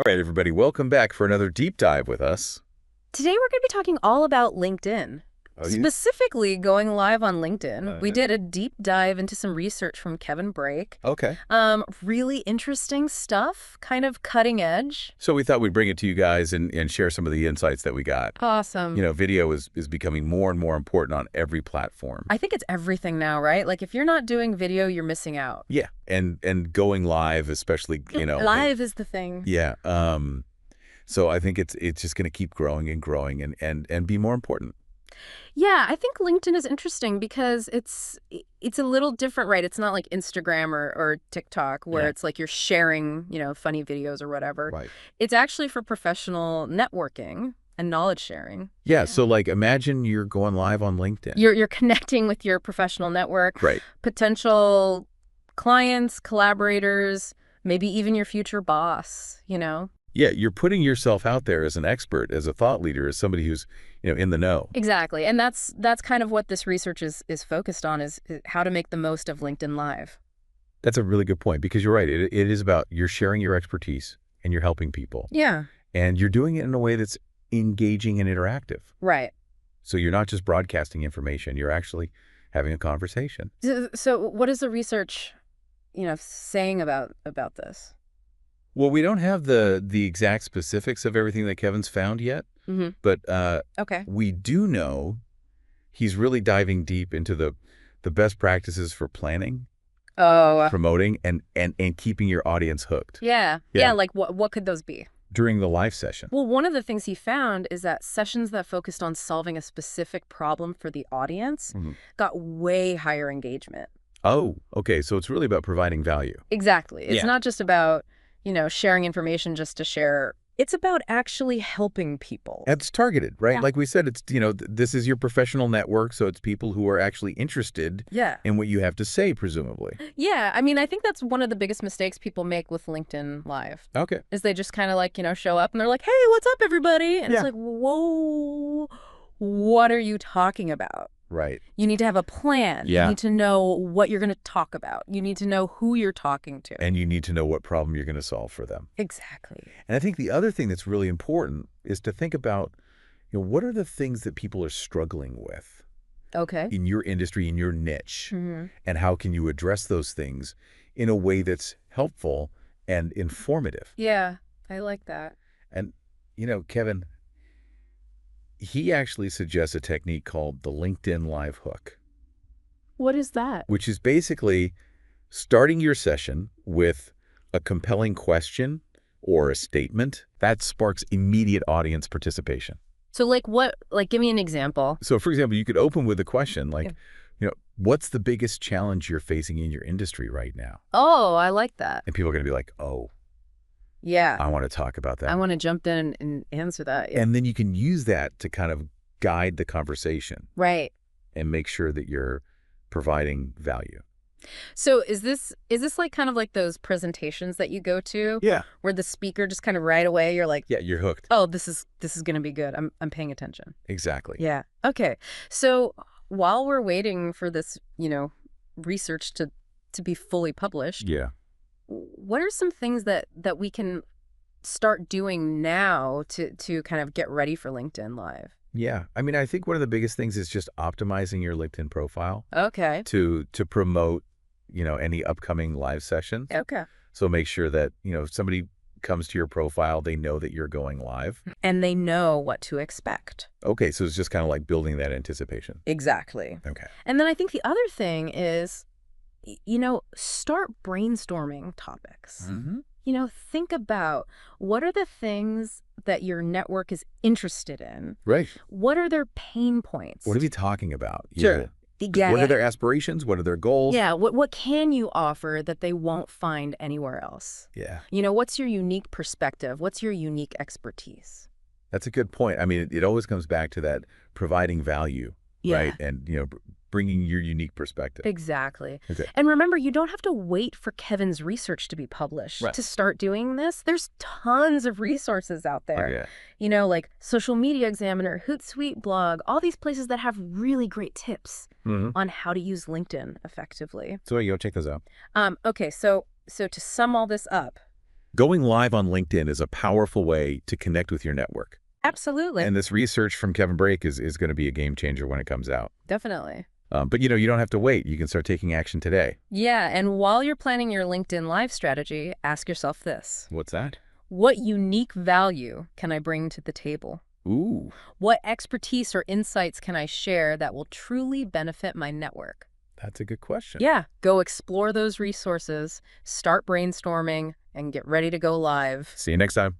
All right, everybody, welcome back for another deep dive with us. Today we're going to be talking all about LinkedIn, Oh, specifically going live on LinkedIn. We yeah. did a deep dive into some research from Kevin Brake. Okay. Really interesting stuff, kind of cutting edge. So we thought we'd bring it to you guys and share some of the insights that we got. Awesome. Video is becoming more and more important on every platform. I think it's everything now, right? Like if you're not doing video, you're missing out. Yeah, and going live, especially, Live is the thing. Yeah. So I think it's just going to keep growing and growing and be more important. Yeah, I think LinkedIn is interesting because it's a little different, right? It's not like Instagram or TikTok where it's like you're sharing, funny videos or whatever. Right. It's actually for professional networking and knowledge sharing. Yeah, so like imagine you're going live on LinkedIn. You're connecting with your professional network, Right. potential clients, collaborators, maybe even your future boss, Yeah, you're putting yourself out there as an expert, as a thought leader, as somebody who's, in the know. Exactly. And that's kind of what this research is focused on is how to make the most of LinkedIn Live. That's a really good point because you're right. It is about you're sharing your expertise and you're helping people. Yeah. And you're doing it in a way that's engaging and interactive. Right. So you're not just broadcasting information. You're actually having a conversation. So what is the research, saying about this? Well, we don't have the exact specifics of everything that Kevin's found yet. Mm-hmm. But Okay. we do know he's really diving deep into the best practices for planning, promoting, and keeping your audience hooked. Yeah. Like what could those be? During the live session. Well, one of the things he found is that sessions that focused on solving a specific problem for the audience got way higher engagement. Oh, okay. So it's really about providing value. Exactly. It's not just about, sharing information just to share. It's about actually helping people. It's targeted, right? Yeah. Like we said, it's, this is your professional network, so it's people who are actually interested in what you have to say, presumably. Yeah. I mean, I think that's one of the biggest mistakes people make with LinkedIn Live. Okay. Is they just kind of like, show up and they're like, hey, what's up, everybody? And it's like, whoa, what are you talking about? Right. You need to have a plan. Yeah. You need to know what you're going to talk about. You need to know who you're talking to. And you need to know what problem you're going to solve for them. Exactly. And I think the other thing that's really important is to think about, what are the things that people are struggling with in your industry, in your niche, and how can you address those things in a way that's helpful and informative? Yeah, I like that. And, Kevin, he actually suggests a technique called the LinkedIn Live Hook. What is that? Which is basically starting your session with a compelling question or a statement that sparks immediate audience participation. So like what? Like give me an example. So for example, you could open with a question like, what's the biggest challenge you're facing in your industry right now? Oh, I like that. And people are going to be like, oh, yeah, I want to talk about that. I want to jump in and answer that. Yeah. And then you can use that to kind of guide the conversation. Right. And make sure that you're providing value. So is this like kind of like those presentations that you go to? Yeah. Where the speaker just kind of right away you're like, yeah, you're hooked. Oh, this is going to be good. I'm paying attention. Exactly. Yeah. Okay. So while we're waiting for this, research to be fully published. Yeah. What are some things that we can start doing now to kind of get ready for LinkedIn Live? Yeah. I mean, I think one of the biggest things is just optimizing your LinkedIn profile. Okay. To promote, any upcoming live sessions. Okay. So make sure that, if somebody comes to your profile, they know that you're going live. And they know what to expect. Okay. So it's just kind of like building that anticipation. Exactly. Okay. And then I think the other thing is, start brainstorming topics. Think about what are the things that your network is interested in? Right. What are their pain points? What are we talking about? Sure. What are their aspirations? What are their goals? Yeah. What can you offer that they won't find anywhere else? Yeah. What's your unique perspective? What's your unique expertise? That's a good point. I mean, it always comes back to that providing value, right? And, bringing your unique perspective. Exactly. Okay. And remember, you don't have to wait for Kevin's research to be published to start doing this. There's tons of resources out there. Oh, yeah. Like Social Media Examiner, Hootsuite blog, all these places that have really great tips on how to use LinkedIn effectively. So you go check those out. Okay, so to sum all this up, Going live on LinkedIn is a powerful way to connect with your network. Absolutely. And this research from Kevin Brake is going to be a game changer when it comes out. Definitely. But, you don't have to wait. You can start taking action today. Yeah, and while you're planning your LinkedIn Live strategy, ask yourself this. What's that? What unique value can I bring to the table? Ooh. What expertise or insights can I share that will truly benefit my network? That's a good question. Yeah, go explore those resources, start brainstorming, and get ready to go live. See you next time.